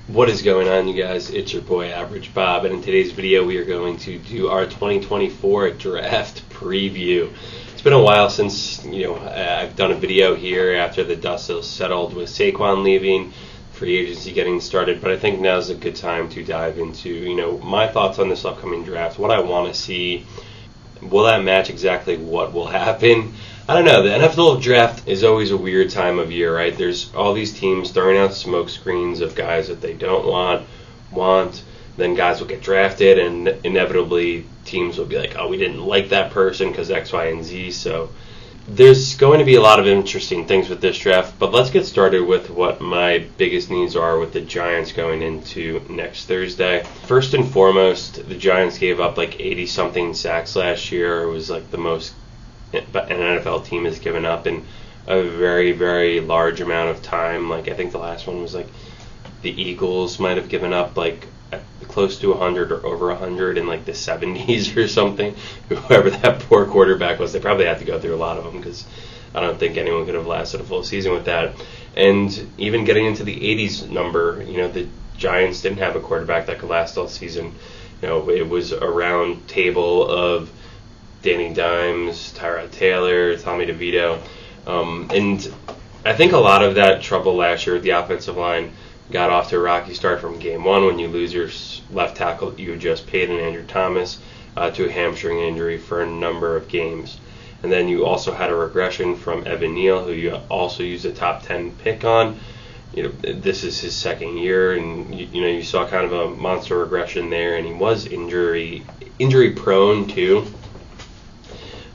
What is going on, you guys? It's your boy Average Bob, and in today's video we are going to do our 2024 draft preview. It's been a while since I've done a video here after the dust has settled with Saquon leaving, free agency getting started, but I think now's a good time to dive into my thoughts on this upcoming draft, what I want to see. Will that match exactly what will happen? I don't know. The NFL draft is always a weird time of year, right? There's all these teams throwing out smoke screens of guys that they don't want. Then guys will get drafted, and inevitably teams will be like, oh, we didn't like that person because X, Y, and Z. So there's going to be a lot of interesting things with this draft, but let's get started with what my biggest needs are with the Giants going into next Thursday. First and foremost, the Giants gave up like 80-something sacks last year. It was like the most an NFL team has given up in a very, very large amount of time. Like I think the last one was like the Eagles might have given up like close to 100 or over 100 in like the 70s or something. Whoever that poor quarterback was, they probably had to go through a lot of them because I don't think anyone could have lasted a full season with that. And even getting into the 80s number, the Giants didn't have a quarterback that could last all season. It was a round table of Danny Dimes, Tyrod Taylor, Tommy DeVito. And I think a lot of that trouble last year with the offensive line got off to a rocky start from game one when you lose your left tackle you just paid in Andrew Thomas to a hamstring injury for a number of games. And then you also had a regression from Evan Neal, who you also used a top 10 pick on. This is his second year, and you saw kind of a monster regression there, and he was injury prone too.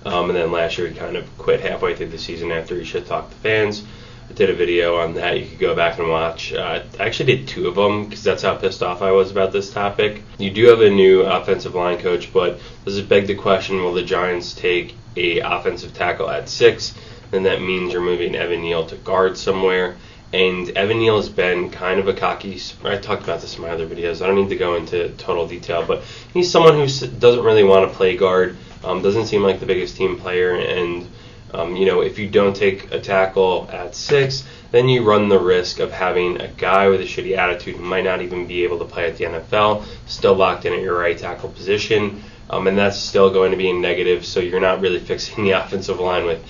And then last year he kind of quit halfway through the season after he shit-talked the fans. I did a video on that. You could go back and watch. I actually did two of them because that's how pissed off I was about this topic. You do have a new offensive line coach, but does it beg the question, will the Giants take a offensive tackle at 6? Then that means you're moving Evan Neal to guard somewhere. And Evan Neal has been kind of a cocky. I talked about this in my other videos. I don't need to go into total detail, but he's someone who doesn't really want to play guard. Doesn't seem like the biggest team player, and if you don't take a tackle at 6, then you run the risk of having a guy with a shitty attitude who might not even be able to play at the NFL, still locked in at your right tackle position, and that's still going to be a negative, so you're not really fixing the offensive line with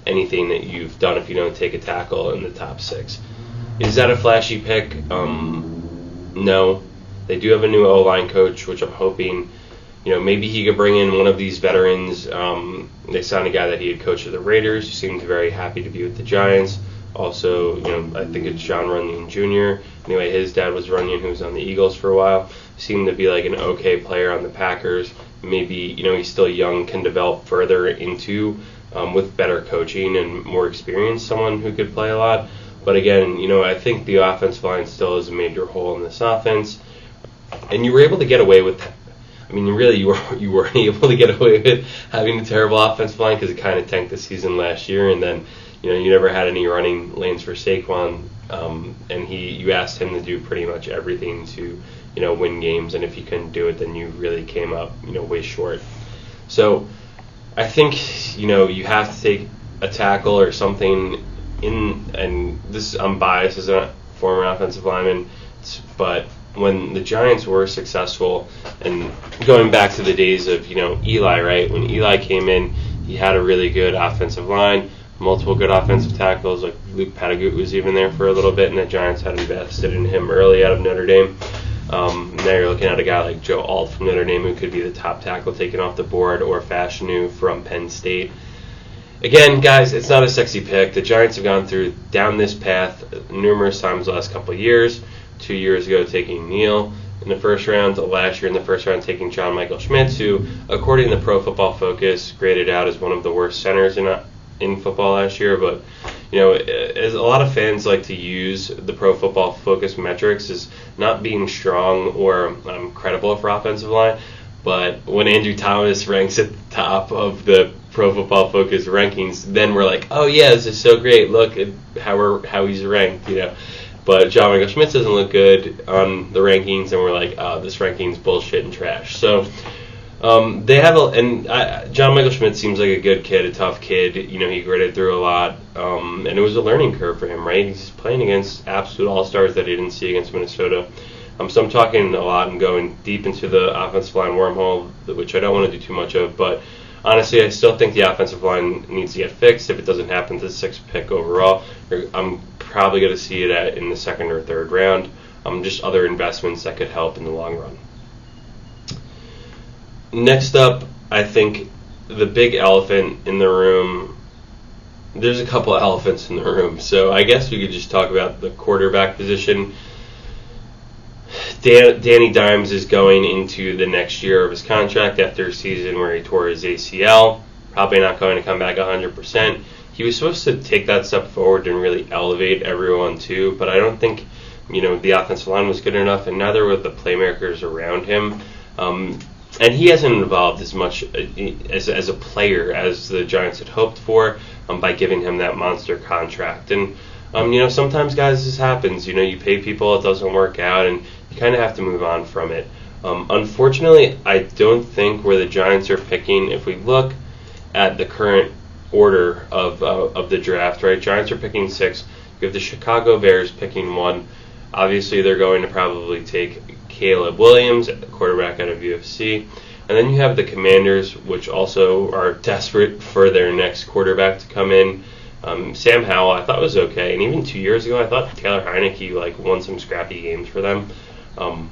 anything that you've done if you don't take a tackle in the top 6. Is that a flashy pick? No. They do have a new O-line coach, which I'm hoping maybe he could bring in one of these veterans. They signed a guy that he had coached at the Raiders, who seemed very happy to be with the Giants. Also, I think it's John Runyon Jr. Anyway, his dad was Runyon, who was on the Eagles for a while. Seemed to be like an okay player on the Packers. Maybe, he's still young, can develop further into, with better coaching and more experience, someone who could play a lot. But again, I think the offensive line still is a major hole in this offense. And you were able to get away with that. You weren't able to get away with having a terrible offensive line because it kind of tanked the season last year, and then you never had any running lanes for Saquon, and you asked him to do pretty much everything to win games, and if he couldn't do it, then you really came up way short. So I think you have to take a tackle or something and I'm biased as a former offensive lineman, but when the Giants were successful, and going back to the days of, Eli, right? When Eli came in, he had a really good offensive line, multiple good offensive tackles, like Luke Pettigrew was even there for a little bit, and the Giants had invested in him early out of Notre Dame. Now you're looking at a guy like Joe Alt from Notre Dame, who could be the top tackle taken off the board, or Fashanu from Penn State. Again, guys, it's not a sexy pick. The Giants have gone down this path numerous times the last couple of years. 2 years ago taking Neal in the first round, last year in the first round taking John Michael Schmitz, who, according to Pro Football Focus, graded out as one of the worst centers in football last year. But, as a lot of fans like to use the Pro Football Focus metrics as not being strong or credible for offensive line. But when Andrew Thomas ranks at the top of the Pro Football Focus rankings, then we're like, oh yeah, this is so great. Look at how he's ranked, But John Michael Schmitz doesn't look good on the rankings, and we're like, oh, this ranking's bullshit and trash. So They have John Michael Schmidt seems like a good kid, a tough kid. You know, he gritted through a lot, and it was a learning curve for him, right? He's playing against absolute all-stars that he didn't see against Minnesota. So I'm talking a lot and going deep into the offensive line wormhole, which I don't want to do too much of, but honestly, I still think the offensive line needs to get fixed. If it doesn't happen to the 6th pick overall, I'm probably going to see it in the 2nd or 3rd round. Just other investments that could help in the long run. Next up, I think the big elephant in the room, there's a couple elephants in the room, so I guess we could just talk about the quarterback position. Danny Dimes is going into the next year of his contract after a season where he tore his ACL, probably not going to come back 100%. He was supposed to take that step forward and really elevate everyone too, but I don't think, the offensive line was good enough, and neither were the playmakers around him. And he hasn't evolved as much as a player as the Giants had hoped for by giving him that monster contract. And, sometimes, guys, this happens. You pay people, it doesn't work out, and you kind of have to move on from it. Unfortunately, I don't think where the Giants are picking, if we look at the current order of the draft, right, Giants are picking 6. You have the Chicago Bears picking 1. Obviously, they're going to probably take Caleb Williams, quarterback out of UFC. And then you have the Commanders, which also are desperate for their next quarterback to come in. Sam Howell, I thought was okay. And even 2 years ago, I thought Taylor Heineke won some scrappy games for them. And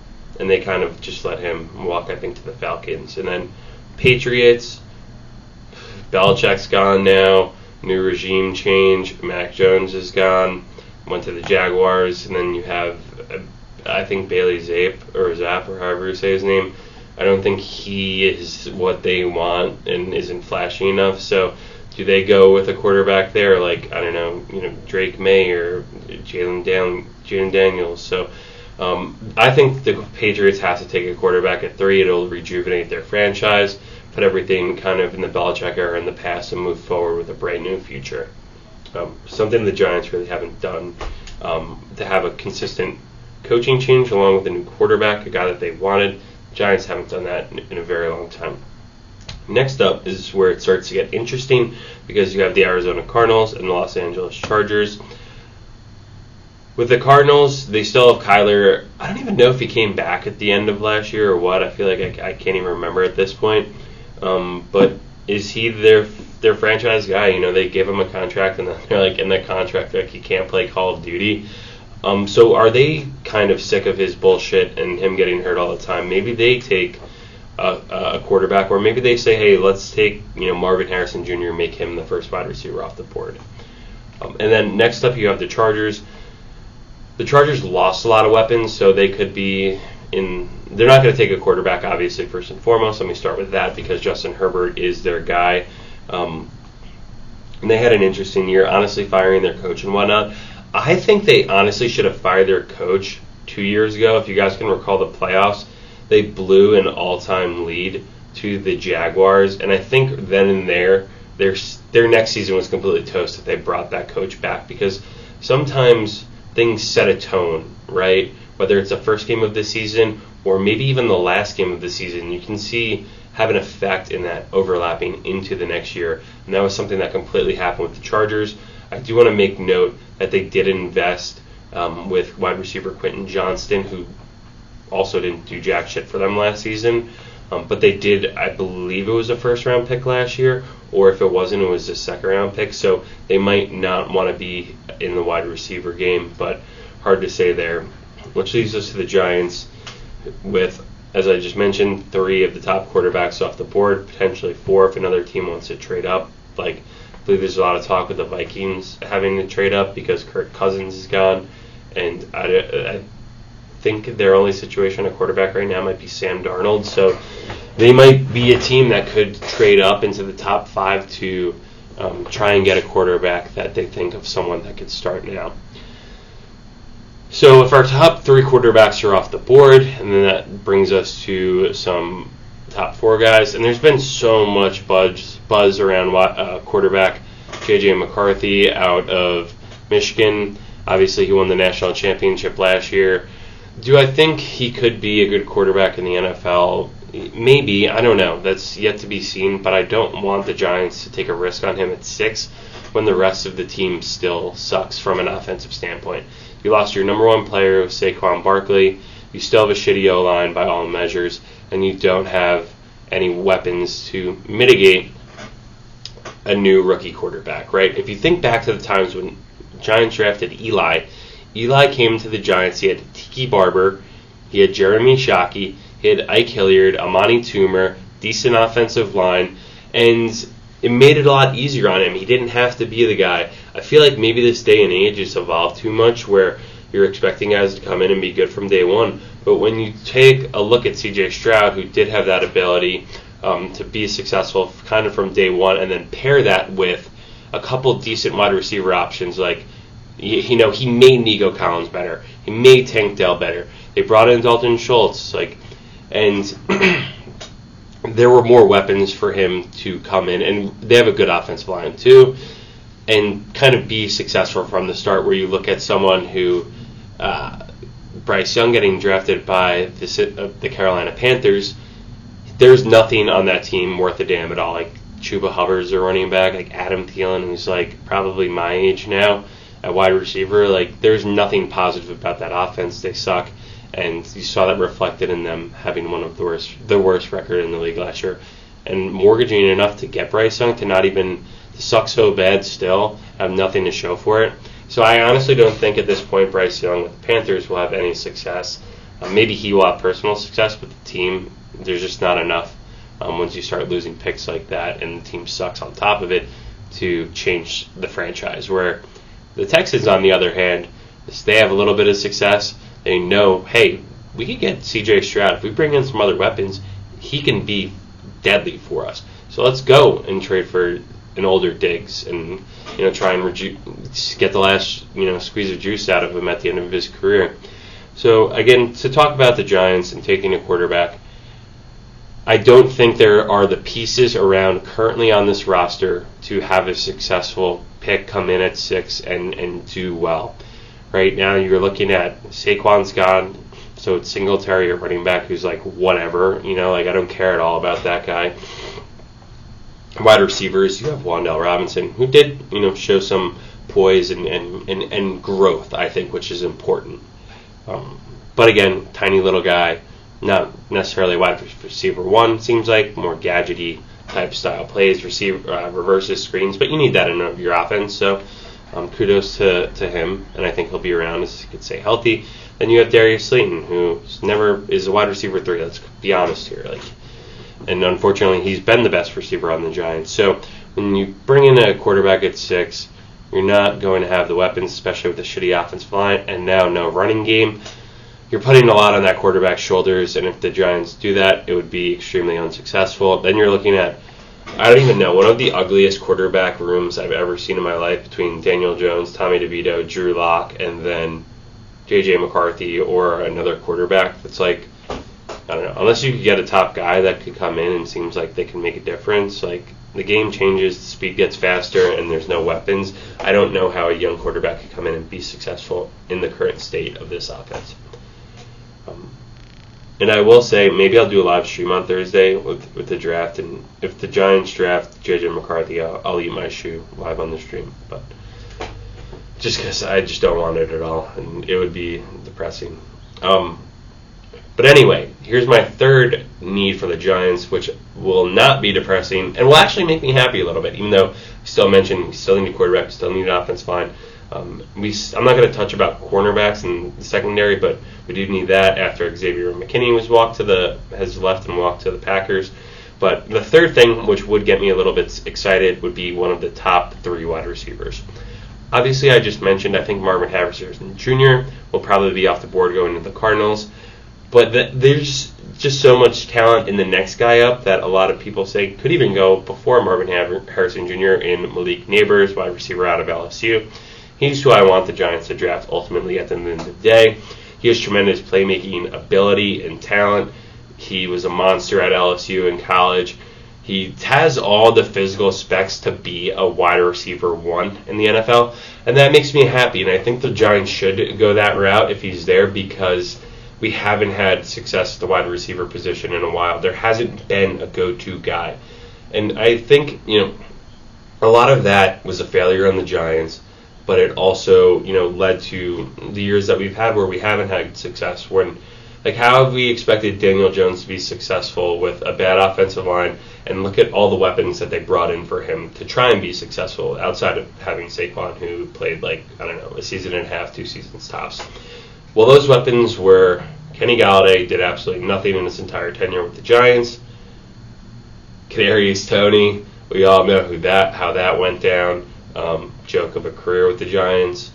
they kind of just let him walk, I think, to the Falcons. And then Patriots, Belichick's gone now. New regime change. Mac Jones is gone. Went to the Jaguars. And then you have, I think, Bailey Zapp, or however you say his name. I don't think he is what they want and isn't flashy enough. So do they go with a quarterback there like, I don't know, Drake May or Jalen Daniels? So I think the Patriots have to take a quarterback at 3. It'll rejuvenate their franchise, put everything kind of in the Belichick era in the past, and move forward with a brand new future. Something the Giants really haven't done, to have a consistent coaching change along with a new quarterback, a guy that they wanted. Giants haven't done that in a very long time. Next up is where it starts to get interesting because you have the Arizona Cardinals and the Los Angeles Chargers. With the Cardinals, they still have Kyler. I don't even know if he came back at the end of last year or what. I feel like I can't even remember at this point. But is he their franchise guy? They gave him a contract, and then they're in that contract he can't play Call of Duty. So are they kind of sick of his bullshit and him getting hurt all the time? Maybe they take a quarterback, or maybe they say, hey, let's take Marvin Harrison Jr. and make him the first wide receiver off the board. And then next up you have the Chargers. The Chargers lost a lot of weapons, so they could be in. They're not going to take a quarterback, obviously, first and foremost. Let me start with that because Justin Herbert is their guy. And they had an interesting year, honestly, firing their coach and whatnot. I think they honestly should have fired their coach 2 years ago. If you guys can recall the playoffs, they blew an all-time lead to the Jaguars, and I think then and there, their next season was completely toast if they brought that coach back, because sometimes things set a tone, right? Whether it's the first game of the season or maybe even the last game of the season, you can see have an effect in that overlapping into the next year, and that was something that completely happened with the Chargers. I do want to make note that they did invest with wide receiver Quentin Johnston, who also didn't do jack shit for them last season. But they did, I believe it was a first-round pick last year, or if it wasn't, it was a second-round pick. So they might not want to be in the wide receiver game, but hard to say there. Which leads us to the Giants with, as I just mentioned, 3 of the top quarterbacks off the board, potentially 4 if another team wants to trade up. I believe there's a lot of talk with the Vikings having to trade up because Kirk Cousins is gone, and I think their only situation at quarterback right now might be Sam Darnold, so they might be a team that could trade up into the top 5 to try and get a quarterback that they think of someone that could start now. So if our top 3 quarterbacks are off the board, and then that brings us to some top 4 guys, and there's been so much buzz around quarterback J.J. McCarthy out of Michigan. Obviously, he won the national championship last year. Do I think he could be a good quarterback in the NFL? maybe, I don't know. That's yet to be seen, but I don't want the Giants to take a risk on him at 6 when the rest of the team still sucks from an offensive standpoint. You lost your number one player, Saquon Barkley. You still have a shitty O-line by all measures, and you don't have any weapons to mitigate a new rookie quarterback, right? If you think back to the times when Giants drafted Eli came to the Giants. He had Tiki Barber, he had Jeremy Shockey, he had Ike Hilliard, Amani Toomer, decent offensive line, and it made it a lot easier on him. He didn't have to be the guy. I feel like maybe this day and age has evolved too much where you're expecting guys to come in and be good from day one. But when you take a look at C.J. Stroud, who did have that ability to be successful kind of from day one, and then pair that with a couple decent wide receiver options, like, he made Nico Collins better. He made Tank Dell better. They brought in Dalton Schultz, and there were more weapons for him to come in, and they have a good offensive line too, and kind of be successful from the start. Where you look at someone who, Bryce Young getting drafted by the Carolina Panthers, there's nothing on that team worth a damn at all. Like Chuba Hubbard's a running back, like Adam Thielen, who's like probably my age now, at wide receiver. Like, there's nothing positive about that offense. They suck, and you saw that reflected in them having one of the worst record in the league last year, and mortgaging enough to get Bryce Young to suck so bad still, have nothing to show for it. So I honestly don't think at this point Bryce Young with the Panthers will have any success. Maybe he will have personal success, but the team, there's just not enough once you start losing picks like that and the team sucks on top of it to change the franchise. Where the Texans, on the other hand, they have a little bit of success. They know, hey, we could get C.J. Stroud. If we bring in some other weapons, he can be deadly for us. So let's go and trade for an older Diggs and try and get the last squeeze of juice out of him at the end of his career. So again, to talk about the Giants and taking a quarterback, I don't think there are the pieces around currently on this roster to have a successful pick come in at 6 and do well. Right now you're looking at Saquon's gone, so it's Singletary, a running back who's like whatever, I don't care at all about that guy. Wide receivers, you have Wan'Dale Robinson, who did show some poise and growth, I think, which is important. But again, tiny little guy, not necessarily wide receiver 1, seems like, more gadgety type style plays, reverses, screens, but you need that in your offense, so kudos to him, and I think he'll be around as he could stay healthy. Then you have Darius Slayton, who never is a wide receiver 3, let's be honest here, and unfortunately he's been the best receiver on the Giants. So when you bring in a quarterback at 6, you're not going to have the weapons, especially with the shitty offensive line, and now no running game. You're putting a lot on that quarterback's shoulders, and if the Giants do that, it would be extremely unsuccessful. Then you're looking at, I don't even know, one of the ugliest quarterback rooms I've ever seen in my life between Daniel Jones, Tommy DeVito, Drew Lock, and then J.J. McCarthy or another quarterback that's like, I don't know, unless you could get a top guy that could come in and seems like they can make a difference, the game changes, the speed gets faster, and there's no weapons. I don't know how a young quarterback could come in and be successful in the current state of this offense. And I will say, maybe I'll do a live stream on Thursday with the draft, and if the Giants draft J.J. McCarthy, I'll eat my shoe live on the stream. But just because I just don't want it at all, and it would be depressing. But anyway, here's my third need for the Giants, which will not be depressing and will actually make me happy a little bit, even though we still mentioned we still need a quarterback, we still need an offensive line. I'm not going to touch about cornerbacks in the secondary, but we do need that after Xavier McKinney has left and walked to the Packers. But the third thing, which would get me a little bit excited, would be one of the top 3 wide receivers. Obviously, I just mentioned I think Marvin Harrison Jr. will probably be off the board going to the Cardinals. But there's just so much talent in the next guy up that a lot of people say could even go before Marvin Harrison Jr. in Malik Nabers, wide receiver out of LSU. He's who I want the Giants to draft ultimately at the end of the day. He has tremendous playmaking ability and talent. He was a monster at LSU in college. He has all the physical specs to be a wide receiver 1 in the NFL, and that makes me happy. And I think the Giants should go that route if he's there, because we haven't had success at the wide receiver position in a while. There hasn't been a go-to guy. And I think, a lot of that was a failure on the Giants, but it also, led to the years that we've had where we haven't had success. How have we expected Daniel Jones to be successful with a bad offensive line? And look at all the weapons that they brought in for him to try and be successful outside of having Saquon, who played a season and a half, 2 seasons tops. Well, those weapons were Kenny Galladay, did absolutely nothing in his entire tenure with the Giants. Kadarius Toney, we all know how that went down. Joke of a career with the Giants,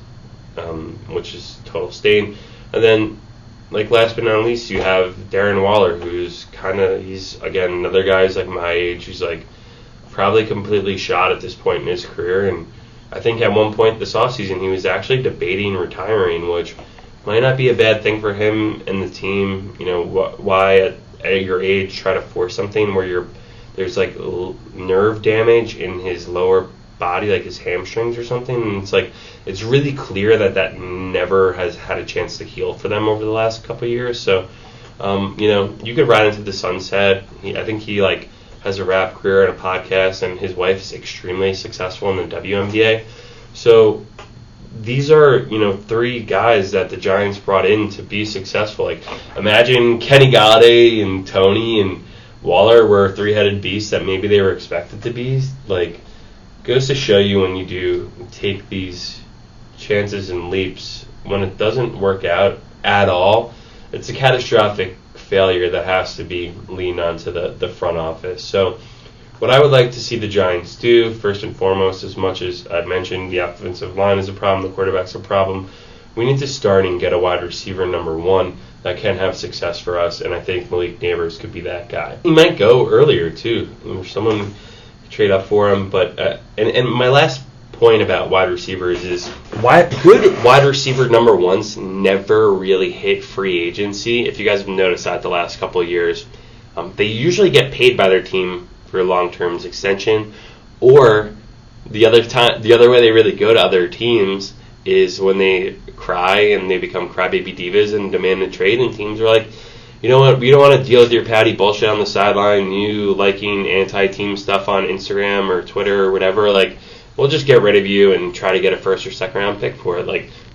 which is total stain. And then, last but not least, you have Darren Waller, who's he's, again, another guy who's my age, who's probably completely shot at this point in his career. And I think at one point this offseason he was actually debating retiring, which might not be a bad thing for him and the team. Why at your age try to force something where there's nerve damage in his lower body, his hamstrings or something, and it's really clear that never has had a chance to heal for them over the last couple of years. So you could ride into the sunset. I think he has a rap career and a podcast, and his wife is extremely successful in the WNBA. So these are 3 guys that the Giants brought in to be successful. Imagine Kenny Galladay and Toney and Waller were 3-headed beasts that maybe they were expected to be. Goes to show you, when you do take these chances and leaps, when it doesn't work out at all, it's a catastrophic failure that has to be leaned onto the front office. So what I would like to see the Giants do, first and foremost, as much as I've mentioned the offensive line is a problem, the quarterback's a problem, we need to start and get a wide receiver number 1 that can have success for us, and I think Malik Nabers could be that guy. He might go earlier, too. Someone trade up for him, but and my last point about wide receivers is good wide receiver number 1s never really hit free agency. If you guys have noticed that the last couple of years, they usually get paid by their team for a long-term extension, or the other way they really go to other teams is when they cry and they become crybaby divas and demand a trade, and teams are like, you know what, we don't want to deal with your patty bullshit on the sideline, you liking anti-team stuff on Instagram or Twitter or whatever, we'll just get rid of you and try to get a first or second round pick for it.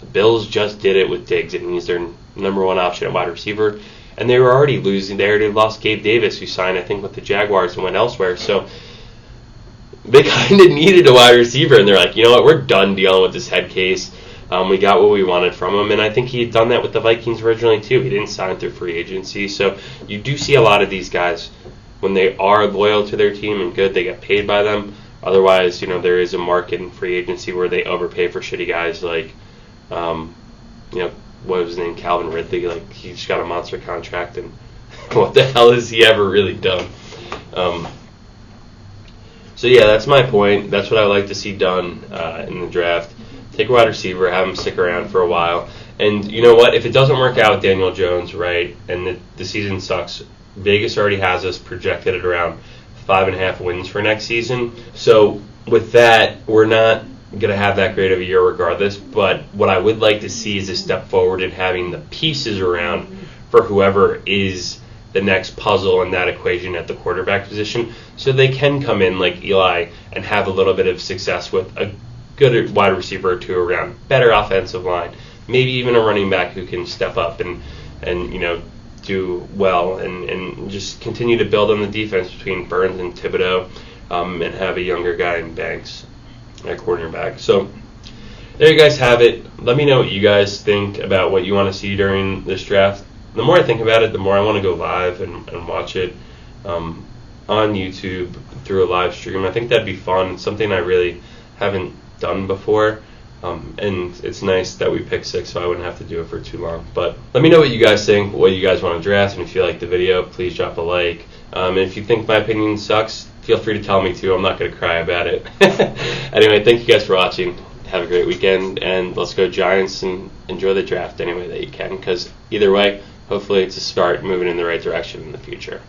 The Bills just did it with Diggs, and he's their number 1 option at wide receiver, and they were already losing. They already lost Gabe Davis, who signed, I think, with the Jaguars and went elsewhere, so they kind of needed a wide receiver, and they're like, you know what, we're done dealing with this head case. We got what we wanted from him, and I think he had done that with the Vikings originally too. He didn't sign through free agency, so you do see a lot of these guys, when they are loyal to their team and good, they get paid by them. Otherwise, there is a market in free agency where they overpay for shitty guys what was his name, Calvin Ridley. He just got a monster contract, and what the hell has he ever really done? So yeah, that's my point. That's what I would like to see done in the draft. Take a wide receiver, have him stick around for a while. And you know what? If it doesn't work out with Daniel Jones, right, and the season sucks, Vegas already has us projected at around 5.5 wins for next season. So with that, we're not going to have that great of a year regardless. But what I would like to see is a step forward in having the pieces around for whoever is the next puzzle in that equation at the quarterback position, so they can come in like Eli and have a little bit of success with a good wide receiver or 2 around, better offensive line, maybe even a running back who can step up and do well and just continue to build on the defense between Burns and Thibodeau, and have a younger guy in Banks at cornerback. So there you guys have it. Let me know what you guys think about what you want to see during this draft. The more I think about it, the more I want to go live and watch it on YouTube through a live stream. I think that'd be fun. It's something I really haven't done before, and it's nice that we picked 6 so I wouldn't have to do it for too long. But let me know what you guys think, what you guys want to draft, and if you like the video, please drop a like. And if you think my opinion sucks, feel free to tell me too. I'm not going to cry about it. Anyway, thank you guys for watching. Have a great weekend, and let's go Giants and enjoy the draft any way that you can, because either way, hopefully it's a start moving in the right direction in the future.